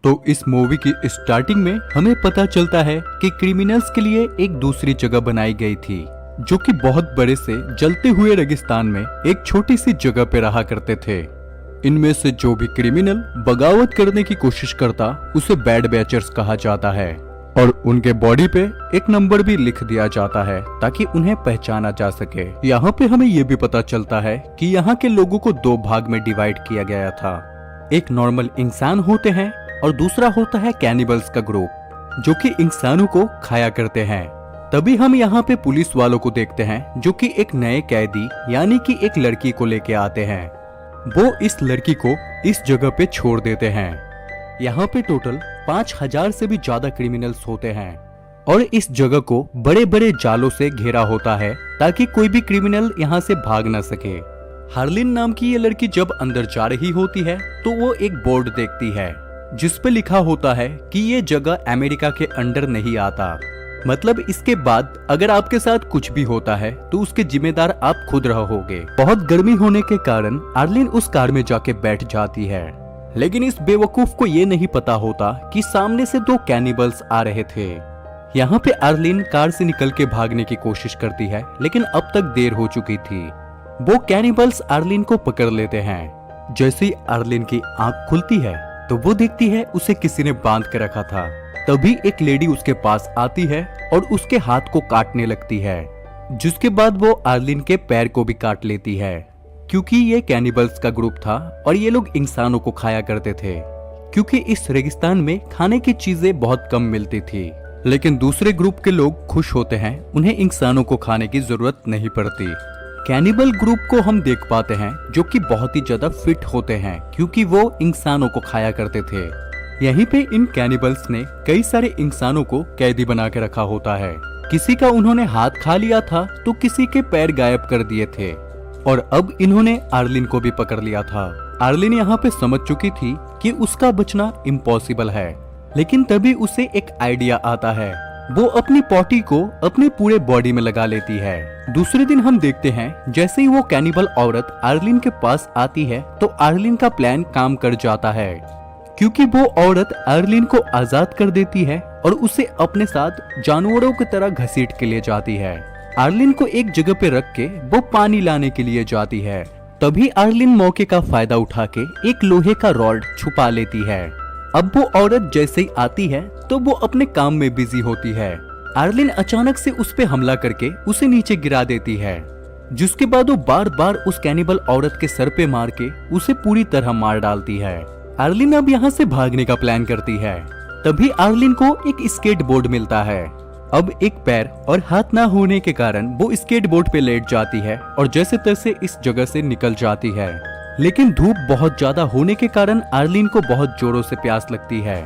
तो इस मूवी की स्टार्टिंग में हमें पता चलता है कि क्रिमिनल्स के लिए एक दूसरी जगह बनाई गई थी, जो कि बहुत बड़े से जलते हुए रेगिस्तान में एक छोटी सी जगह पे रहा करते थे। इनमें से जो भी क्रिमिनल बगावत करने की कोशिश करता उसे बैड बैचर्स कहा जाता है और उनके बॉडी पे एक नंबर भी लिख दिया जाता है ताकि उन्हें पहचाना जा सके। यहाँ पे हमें ये भी पता चलता है कि यहाँ के लोगों को दो भाग में डिवाइड किया गया था। एक नॉर्मल इंसान होते हैं और दूसरा होता है कैनिबल्स का ग्रुप, जो कि इंसानों को खाया करते हैं। तभी हम यहाँ पे पुलिस वालों को देखते हैं जो कि एक नए कैदी यानी कि एक लड़की को लेके आते हैं। वो इस लड़की को इस जगह पे छोड़ देते हैं। यहाँ पे टोटल 5000 से भी ज्यादा क्रिमिनल्स होते हैं और इस जगह को बड़े बड़े जालों से घेरा होता है ताकि कोई भी क्रिमिनल यहाँ से भाग न सके। हार्लिन नाम की ये लड़की जब अंदर जा रही होती है तो वो एक बोर्ड देखती है जिस पे लिखा होता है कि ये जगह अमेरिका के अंडर नहीं आता, मतलब इसके बाद अगर आपके साथ कुछ भी होता है तो उसके जिम्मेदार आप खुद रहोगे। बहुत गर्मी होने के कारण आर्लिन उस कार में जाके बैठ जाती है, लेकिन इस बेवकूफ को ये नहीं पता होता कि सामने से दो कैनिबल्स आ रहे थे। यहाँ पे आर्लिन कार से निकल के भागने की कोशिश करती है, लेकिन अब तक देर हो चुकी थी। वो कैनिबल्स आर्लिन को पकड़ लेते हैं। जैसे ही आर्लिन की आंख खुलती है तो वो देखती है उसे किसी ने बांध के रखा था। तभी एक लेडी उसके पास आती है और उसके हाथ को काटने लगती है, जिसके बाद वो आर्लिन के पैर को भी काट लेती है। क्योंकि ये कैनिबल्स का ग्रुप था और ये लोग इंसानों को खाया करते थे, क्योंकि इस रेगिस्तान में खाने की चीजें बहुत कम मिलती थी। लेकिन दूसरे ग्रुप के लोग खुश होते हैं, उन्हें इंसानों को खाने की जरूरत नहीं पड़ती। कैनिबल ग्रुप को हम देख पाते हैं जो कि बहुत ही ज्यादा फिट होते हैं क्योंकि वो इंसानों को खाया करते थे। यहीं पे इन कैनिबल्स ने कई सारे इंसानों को कैदी बना के रखा होता है। किसी का उन्होंने हाथ खा लिया था तो किसी के पैर गायब कर दिए थे और अब इन्होंने आर्लिन को भी पकड़ लिया था। आर्लिन यहाँ पे समझ चुकी थी कि उसका बचना इम्पॉसिबल है, लेकिन तभी उसे एक आइडिया आता है। वो अपनी पॉटी को अपने पूरे बॉडी में लगा लेती है। दूसरे दिन हम देखते हैं जैसे ही वो कैनिबल औरत आर्लिन के पास आती है तो आर्लिन का प्लान काम कर जाता है, क्योंकि वो औरत आर्लिन को आजाद कर देती है और उसे अपने साथ जानवरों की तरह घसीट के ले जाती है। आर्लिन को एक जगह पे रख के वो पानी लाने के लिए जाती है। तभी आर्लिन मौके का फायदा उठा के एक लोहे का रॉड छुपा लेती है। अब वो औरत जैसे ही आती है तो वो अपने काम में बिजी होती है। आर्लिन अचानक से उस पे हमला करके उसे नीचे गिरा देती है, जिसके बाद वो बार बार उस कैनिबल औरत के सर पे मार के उसे पूरी तरह मार डालती है। आर्लिन अब यहाँ से भागने का प्लान करती है। तभी आर्लिन को एक स्केट बोर्ड मिलता है। अब एक पैर और हाथ ना होने के कारण वो स्केट बोर्ड पे लेट जाती है और जैसे तैसे इस जगह से निकल जाती है। लेकिन धूप बहुत ज्यादा होने के कारण आर्लिन को बहुत जोरों से प्यास लगती है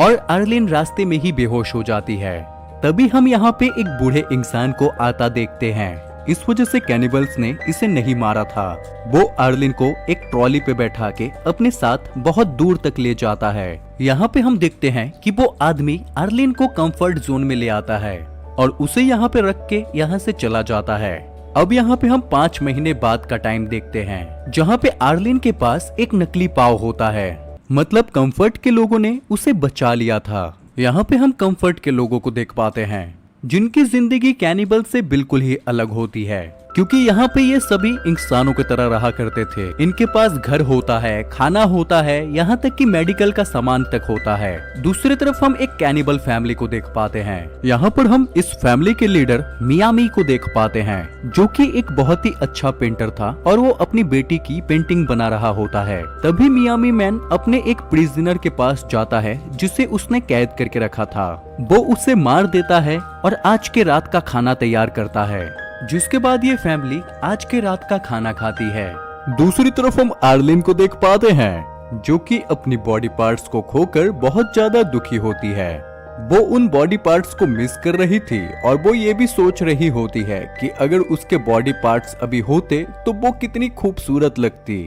और आर्लिन रास्ते में ही बेहोश हो जाती है। तभी हम यहाँ पे एक बूढ़े इंसान को आता देखते हैं। इस वजह से कैनिबल्स ने इसे नहीं मारा था। वो आर्लिन को एक ट्रॉली पे बैठा के अपने साथ बहुत दूर तक ले जाता है। यहाँ पे हम देखते हैं कि वो आदमी आर्लिन को कंफर्ट जोन में ले आता है और उसे यहाँ पे रख के यहाँ से चला जाता है। अब यहाँ पे हम 5 महीने बाद का टाइम देखते हैं, जहाँ पे आर्लिन के पास एक नकली पाव होता है, मतलब कंफर्ट के लोगों ने उसे बचा लिया था। यहाँ पे हम कंफर्ट के लोगों को देख पाते हैं जिनकी जिंदगी कैनिबल से बिल्कुल ही अलग होती है, क्योंकि यहाँ पे ये सभी इंसानों की तरह रहा करते थे। इनके पास घर होता है, खाना होता है, यहाँ तक कि मेडिकल का सामान तक होता है। दूसरी तरफ हम एक कैनिबल फैमिली को देख पाते हैं। यहाँ पर हम इस फैमिली के लीडर मियामी को देख पाते हैं, जो कि एक बहुत ही अच्छा पेंटर था और वो अपनी बेटी की पेंटिंग बना रहा होता है। तभी मियामी मैन अपने एक प्रिजनर के पास जाता है जिसे उसने कैद करके रखा था। वो उसे मार देता है और आज के रात का खाना तैयार करता है, जिसके बाद ये फैमिली आज के रात का खाना खाती है। दूसरी तरफ हम आर्लिन को देख पाते हैं, जो कि अपनी बॉडी पार्ट्स को खोकर बहुत ज्यादा दुखी होती है। वो उन बॉडी पार्ट्स को मिस कर रही थी और वो ये भी सोच रही होती है कि अगर उसके बॉडी पार्ट्स अभी होते तो वो कितनी खूबसूरत लगती।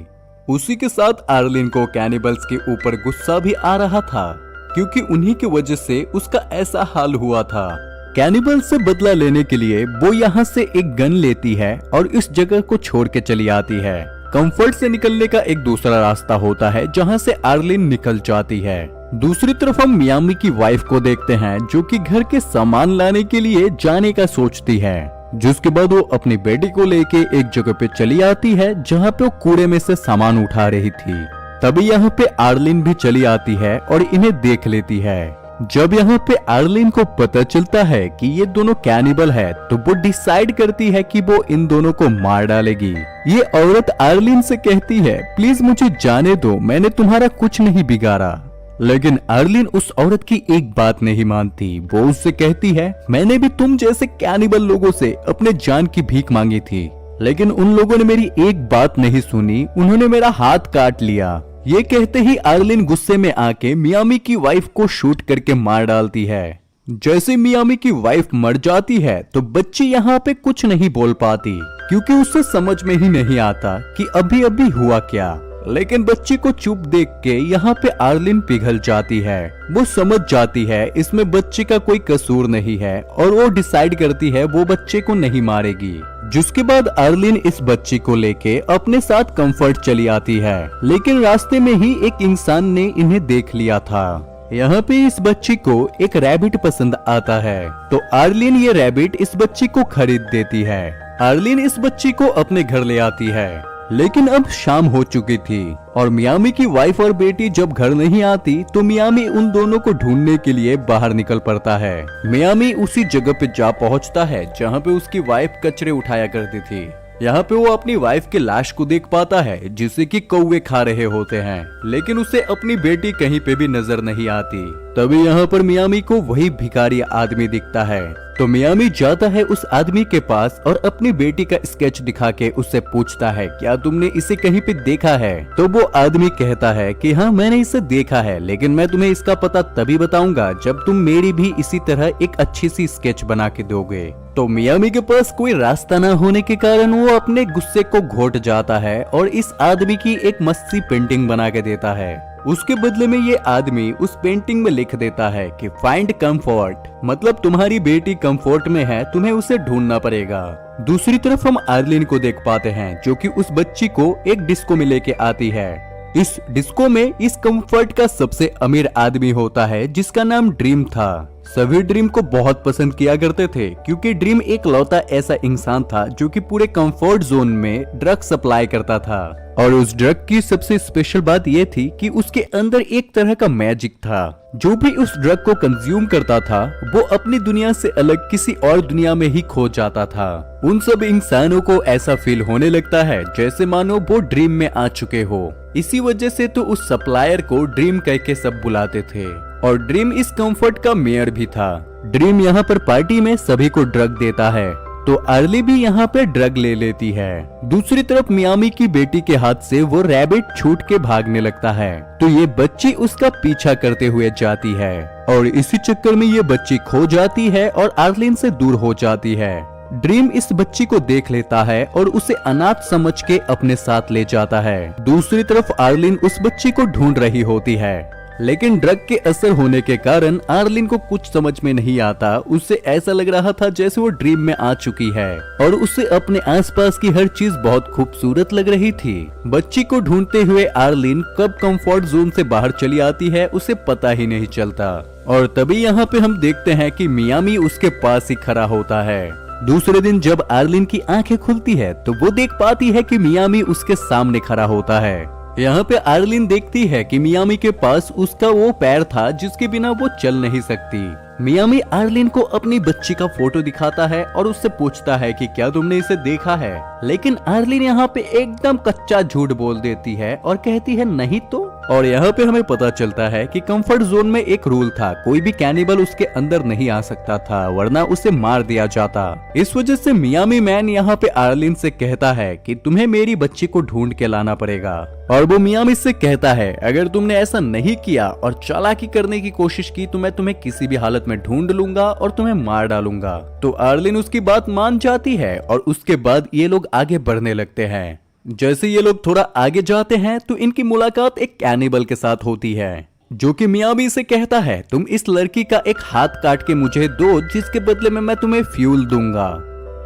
उसी के साथ आर्लिन को कैनिबल्स के ऊपर गुस्सा भी आ रहा था, क्योंकि उन्हीं की वजह से उसका ऐसा हाल हुआ था। कैनिबल से बदला लेने के लिए वो यहाँ से एक गन लेती है और इस जगह को छोड़ के चली आती है। कंफर्ट से निकलने का एक दूसरा रास्ता होता है जहाँ से आर्लिन निकल जाती है। दूसरी तरफ हम मियामी की वाइफ को देखते हैं जो कि घर के सामान लाने के लिए जाने का सोचती है, जिसके बाद वो अपनी बेटी को लेके एक जगह पे चली आती है जहाँ पे वो कूड़े में से सामान उठा रही थी। तभी यहाँ पे आर्लिन भी चली आती है और इन्हें देख लेती है। जब यहाँ पे आर्लिन को पता चलता है कि ये दोनों कैनिबल है तो वो डिसाइड करती है कि वो इन दोनों को मार डालेगी। ये औरत आर्लिन से कहती है, प्लीज मुझे जाने दो, मैंने तुम्हारा कुछ नहीं बिगाड़ा। लेकिन आर्लिन उस औरत की एक बात नहीं मानती। वो उससे कहती है, मैंने भी तुम जैसे कैनिबल लोगों से अपने जान की भीख मांगी थी, लेकिन उन लोगों ने मेरी एक बात नहीं सुनी, उन्होंने मेरा हाथ काट लिया। ये कहते ही आर्लिन गुस्से में आके मियामी की वाइफ को शूट करके मार डालती है। जैसे मियामी की वाइफ मर जाती है तो बच्ची यहाँ पे कुछ नहीं बोल पाती क्योंकि उसे समझ में ही नहीं आता कि अभी अभी हुआ क्या। लेकिन बच्ची को चुप देख के यहाँ पे आर्लिन पिघल जाती है। वो समझ जाती है इसमें बच्चे का कोई कसूर नहीं है और वो डिसाइड करती है वो बच्चे को नहीं मारेगी। जिसके बाद आर्लिन इस बच्ची को लेके अपने साथ कंफर्ट चली आती है, लेकिन रास्ते में ही एक इंसान ने इन्हें देख लिया था। यहाँ पे इस बच्ची को एक रैबिट पसंद आता है तो आर्लिन ये रैबिट इस बच्ची को खरीद देती है। आर्लिन इस बच्ची को अपने घर ले आती है, लेकिन अब शाम हो चुकी थी और मियामी की वाइफ और बेटी जब घर नहीं आती तो मियामी उन दोनों को ढूंढने के लिए बाहर निकल पड़ता है। मियामी उसी जगह पे जा पहुंचता है जहां पे उसकी वाइफ कचरे उठाया करती थी। यहाँ पे वो अपनी वाइफ की लाश को देख पाता है जिसे कि कौवे खा रहे होते हैं, लेकिन उसे अपनी बेटी कहीं पे भी नजर नहीं आती। तभी यहाँ पर मियामी को वही भिखारी आदमी दिखता है तो मियामी जाता है उस आदमी के पास और अपनी बेटी का स्केच दिखा के उससे पूछता है, क्या तुमने इसे कहीं पे देखा है? तो वो आदमी कहता है कि हाँ मैंने इसे देखा है, लेकिन मैं तुम्हें इसका पता तभी बताऊंगा जब तुम मेरी भी इसी तरह एक अच्छी सी स्केच बना के दोगे। तो मियामी के पास कोई रास्ता न होने के कारण वो अपने गुस्से को घोट जाता है और इस आदमी की एक मस्त सी पेंटिंग बना के देता है। उसके बदले में ये आदमी उस पेंटिंग में लिख देता है कि फाइंड कंफर्ट, मतलब तुम्हारी बेटी कंफर्ट में है, तुम्हें उसे ढूंढना पड़ेगा। दूसरी तरफ हम आर्लिन को देख पाते हैं जो कि उस बच्ची को एक डिस्को में लेके आती है। इस डिस्को में इस कंफर्ट का सबसे अमीर आदमी होता है जिसका नाम ड्रीम था। सभी ड्रीम को बहुत पसंद किया करते थे क्योंकि ड्रीम एक लौता ऐसा इंसान था जो कि पूरे कंफर्ट जोन में ड्रग सप्लाई करता था। और उस ड्रग की सबसे स्पेशल बात यह थी कि उसके अंदर एक तरह का मैजिक था। जो भी उस ड्रग को कंज्यूम करता था वो अपनी दुनिया से अलग किसी और दुनिया में ही खो जाता था। उन सब इंसानों को ऐसा फील होने लगता है जैसे मानो वो ड्रीम में आ चुके हो। इसी वजह से तो उस सप्लायर को ड्रीम कह के सब बुलाते थे और ड्रीम इस कंफर्ट का मेयर भी था। ड्रीम यहाँ पर पार्टी में सभी को ड्रग देता है तो अर्ली भी यहाँ पे ड्रग ले लेती है। दूसरी तरफ मियामी की बेटी के हाथ से वो रैबिट छूट के भागने लगता है तो ये बच्ची उसका पीछा करते हुए जाती है और इसी चक्कर में ये बच्ची खो जाती है और आर्लिन से दूर हो जाती है। ड्रीम इस बच्ची को देख लेता है और उसे अनाथ समझ के अपने साथ ले जाता है। दूसरी तरफ आर्लिन उस बच्ची को ढूंढ रही होती है, लेकिन ड्रग के असर होने के कारण आर्लिन को कुछ समझ में नहीं आता। उसे ऐसा लग रहा था जैसे वो ड्रीम में आ चुकी है और उसे अपने आसपास की हर चीज बहुत खूबसूरत लग रही थी। बच्ची को ढूंढते हुए आर्लिन कब कंफर्ट जोन से बाहर चली आती है उसे पता ही नहीं चलता। और तभी यहाँ पे हम देखते हैं कि मियामी उसके पास ही खड़ा होता है। दूसरे दिन जब आर्लिन की आंखें खुलती है तो वो देख पाती है कि मियामी उसके सामने खड़ा होता है। यहाँ पे आर्लिन देखती है कि मियामी के पास उसका वो पैर था जिसके बिना वो चल नहीं सकती। मियामी आर्लिन को अपनी बच्ची का फोटो दिखाता है और उससे पूछता है कि क्या तुमने इसे देखा है, लेकिन आर्लिन यहाँ पे एकदम कच्चा झूठ बोल देती है और कहती है नहीं तो। और यहाँ पे हमें पता चलता है कि कंफर्ट जोन में एक रूल था, कोई भी कैनिबल उसके अंदर नहीं आ सकता था वरना उसे मार दिया जाता। इस वजह से मियामी मैन यहाँ पे आर्लिन से कहता है कि तुम्हें मेरी बच्ची को ढूंढ के लाना पड़ेगा। और वो मियामी से कहता है अगर तुमने ऐसा नहीं किया और चालाकी करने की कोशिश की तो मैं तुम्हें किसी भी हालत में ढूंढ लूंगा और तुम्हें मार डालूंगा। तो आर्लिन उसकी बात मान जाती है और उसके बाद ये लोग आगे बढ़ने लगते हैं। जैसे ये लोग थोड़ा आगे जाते हैं तो इनकी मुलाकात एक कैनिबल के साथ होती है जो कि मियामी से कहता है तुम इस लड़की का एक हाथ काट के मुझे दो जिसके बदले में मैं तुम्हें फ्यूल दूंगा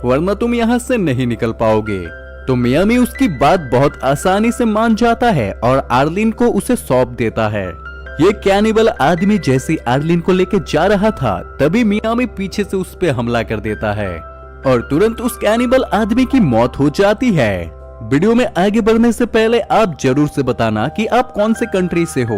वरना तुम यहाँ से नहीं निकल पाओगे। तो मियामी उसकी बात बहुत आसानी से मान जाता है और आर्लिन को उसे सौंप देता है। ये कैनिबल आदमी जैसे आर्लिन को लेके जा रहा था, तभी मियामी पीछे से उस पे हमला कर देता है और तुरंत उस कैनिबल आदमी की मौत हो जाती है। वीडियो में आगे बढ़ने से पहले आप जरूर से बताना कि आप कौन से कंट्री से हो।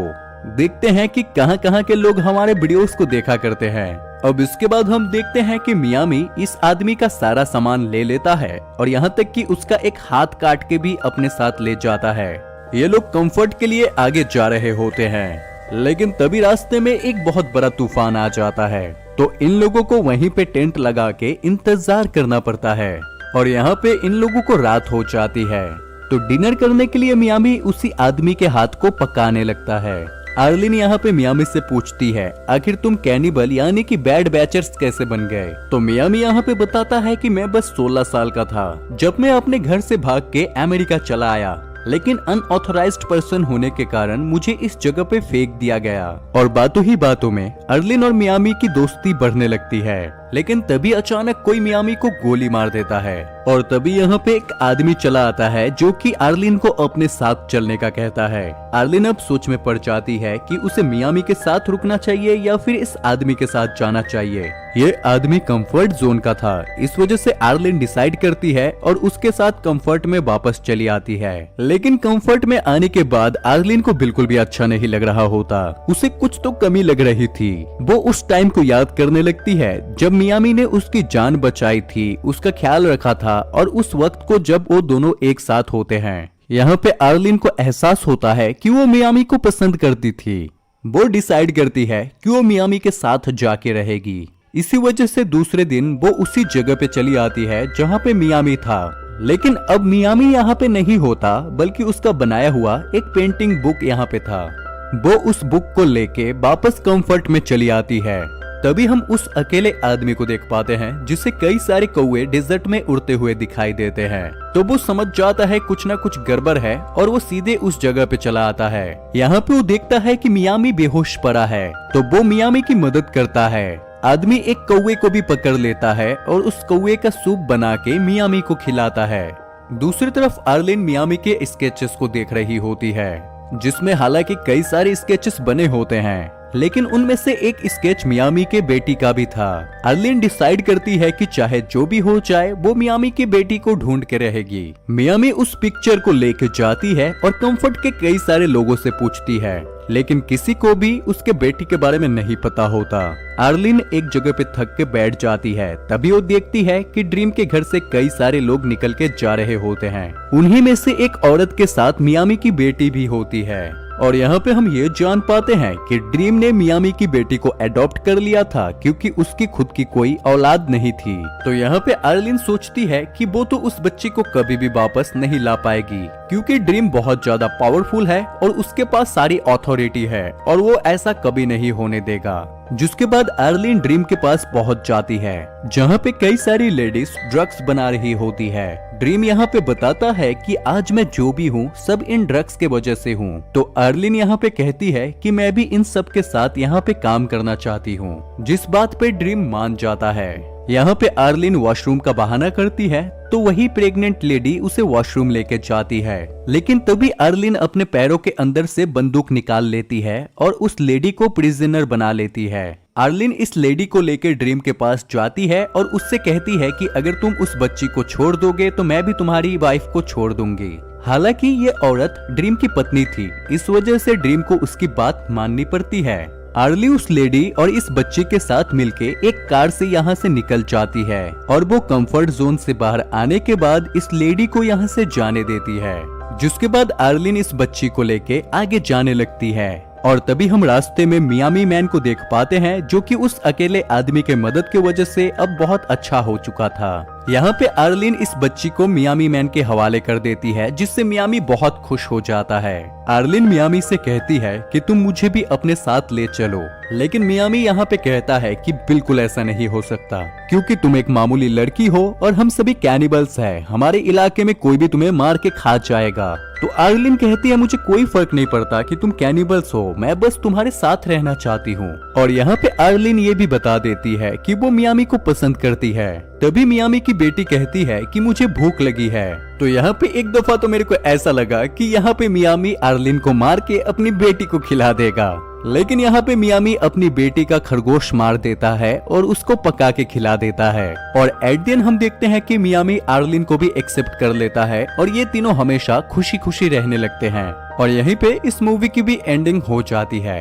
देखते हैं कि कहां-कहां के लोग हमारे वीडियोस को देखा करते हैं। अब इसके बाद हम देखते हैं कि मियामी इस आदमी का सारा सामान ले लेता है और यहाँ तक कि उसका एक हाथ काट के भी अपने साथ ले जाता है। ये लोग कंफर्ट के लिए आगे जा रहे होते हैं, लेकिन तभी रास्ते में एक बहुत बड़ा तूफान आ जाता है, तो इन लोगों को वहीं पे टेंट लगा के इंतजार करना पड़ता है और यहाँ पे इन लोगों को रात हो जाती है। तो डिनर करने के लिए मियामी उसी आदमी के हाथ को पकाने लगता है। आर्लिन यहाँ पे मियामी से पूछती है, आखिर तुम कैनिबल यानी कि बैड बैचर्स कैसे बन गए? तो मियामी यहाँ पे बताता है कि मैं बस 16 साल का था जब मैं अपने घर से भाग के अमेरिका चला आया, लेकिन अनऑथराइज्ड पर्सन होने के कारण मुझे इस जगह पे फेंक दिया गया। और बातों ही बातों में आर्लिन और मियामी की दोस्ती बढ़ने लगती है, लेकिन तभी अचानक कोई मियामी को गोली मार देता है और तभी यहाँ पे एक आदमी चला आता है जो कि आर्लिन को अपने साथ चलने का कहता है। आर्लिन अब सोच में पड़ जाती है कि उसे मियामी के साथ रुकना चाहिए या फिर इस आदमी के साथ जाना चाहिए। ये आदमी कंफर्ट जोन का था, इस वजह से आर्लिन डिसाइड करती है और उसके साथ कंफर्ट में वापस चली आती है। लेकिन कंफर्ट में आने के बाद आर्लिन को बिल्कुल भी अच्छा नहीं लग रहा होता, उसे कुछ तो कमी लग रही थी। वो उस टाइम को याद करने लगती है जब मियामी ने उसकी जान बचाई थी, उसका ख्याल रखा था और उस वक्त को जब वो दोनों एक साथ होते हैं। यहाँ पे आर्लिन को एहसास होता है कि वो मियामी को पसंद करती थी। वो डिसाइड करती है कि वो मियामी के साथ जाके रहेगी। इसी वजह से दूसरे दिन वो उसी जगह पे चली आती है जहाँ पे मियामी था, लेकिन अब मियामी यहाँ पे नहीं होता, बल्कि उसका बनाया हुआ एक पेंटिंग बुक यहाँ पे था। वो उस बुक को लेके वापस कंफर्ट में चली आती है। तभी हम उस अकेले आदमी को देख पाते हैं जिसे कई सारे कौवे डेजर्ट में उड़ते हुए दिखाई देते हैं। तो वो समझ जाता है कुछ ना कुछ गड़बड़ है और वो सीधे उस जगह पे चला आता है। यहाँ पे वो देखता है कि मियामी बेहोश पड़ा है, तो वो मियामी की मदद करता है। आदमी एक कौवे को भी पकड़ लेता है और उस कौवे का सूप बना के मियामी को खिलाता है। दूसरी तरफ आर्लिन मियामी के स्केचेस को देख रही होती है, जिसमें हालांकि कई सारे स्केचेस बने होते हैं, लेकिन उनमें से एक स्केच मियामी के बेटी का भी था। आर्लिन डिसाइड करती है कि चाहे जो भी हो जाए वो मियामी की बेटी को ढूंढ के रहेगी। मियामी उस पिक्चर को लेके जाती है और कंफर्ट के कई सारे लोगों से पूछती है, लेकिन किसी को भी उसके बेटी के बारे में नहीं पता होता। आर्लिन एक जगह पे थक के बैठ जाती है, तभी वो देखती है कि ड्रीम के घर से कई सारे लोग निकल के जा रहे होते हैं। उन्हीं में से एक औरत के साथ मियामी की बेटी भी होती है और यहाँ पे हम ये जान पाते हैं कि ड्रीम ने मियामी की बेटी को अडॉप्ट कर लिया था क्योंकि उसकी खुद की कोई औलाद नहीं थी। तो यहाँ पे आर्लिन सोचती है कि वो तो उस बच्ची को कभी भी वापस नहीं ला पाएगी, क्योंकि ड्रीम बहुत ज्यादा पावरफुल है और उसके पास सारी अथॉरिटी है और वो ऐसा कभी नहीं होने देगा। जिसके बाद आर्लिन ड्रीम के पास पहुंच जाती है, जहां पे कई सारी लेडीज ड्रग्स बना रही होती है। ड्रीम यहाँ पे बताता है कि आज मैं जो भी हूँ सब इन ड्रग्स के वजह से हूँ। तो आर्लिन यहाँ पे कहती है कि मैं भी इन सब के साथ यहाँ पे काम करना चाहती हूँ, जिस बात पे ड्रीम मान जाता है। यहाँ पे आर्लिन वॉशरूम का बहाना करती है, तो वही प्रेग्नेंट लेडी उसे वॉशरूम लेके जाती है, लेकिन तभी आर्लिन अपने पैरों के अंदर से बंदूक निकाल लेती है और उस लेडी को प्रिजनर बना लेती है। आर्लिन इस लेडी को लेकर ड्रीम के पास जाती है और उससे कहती है कि अगर तुम उस बच्ची को छोड़ दोगे तो मैं भी तुम्हारी वाइफ को छोड़ दूंगी। हालांकि ये औरत ड्रीम की पत्नी थी, इस वजह से ड्रीम को उसकी बात माननी पड़ती है। आर्ली उस लेडी और इस बच्चे के साथ मिलके एक कार से यहाँ से निकल जाती है और वो कंफर्ट जोन से बाहर आने के बाद इस लेडी को यहाँ से जाने देती है। जिसके बाद आर्लिन इस बच्ची को लेके आगे जाने लगती है और तभी हम रास्ते में मियामी मैन को देख पाते हैं, जो कि उस अकेले आदमी के मदद की वजह से अब बहुत अच्छा हो चुका था। यहाँ पे आर्लिन इस बच्ची को मियामी मैन के हवाले कर देती है, जिससे मियामी बहुत खुश हो जाता है। आर्लिन मियामी से कहती है कि तुम मुझे भी अपने साथ ले चलो, लेकिन मियामी यहाँ पे कहता है कि बिल्कुल ऐसा नहीं हो सकता, क्योंकि तुम एक मामूली लड़की हो और हम सभी कैनिबल्स हैं, हमारे इलाके में कोई भी तुम्हें मार के खा जाएगा। तो आर्लिन कहती है मुझे कोई फर्क नहीं पड़ता कि तुम कैनिबल्स हो, मैं बस तुम्हारे साथ रहना चाहती हूँ। और यहाँ पे आर्लिन ये भी बता देती है कि वो मियामी को पसंद करती है। तभी मियामी की बेटी कहती है कि मुझे भूख लगी है। तो यहाँ पे एक दफा तो मेरे को ऐसा लगा कि यहाँ पे मियामी आर्लिन को मार के अपनी बेटी को खिला देगा, लेकिन यहाँ पे मियामी अपनी बेटी का खरगोश मार देता है और उसको पका के खिला देता है। और एट द एंड हम देखते हैं कि मियामी आर्लिन को भी एक्सेप्ट कर लेता है और ये तीनों हमेशा खुशी खुशी रहने लगते हैं। और यहीं पे इस मूवी की भी एंडिंग हो जाती है।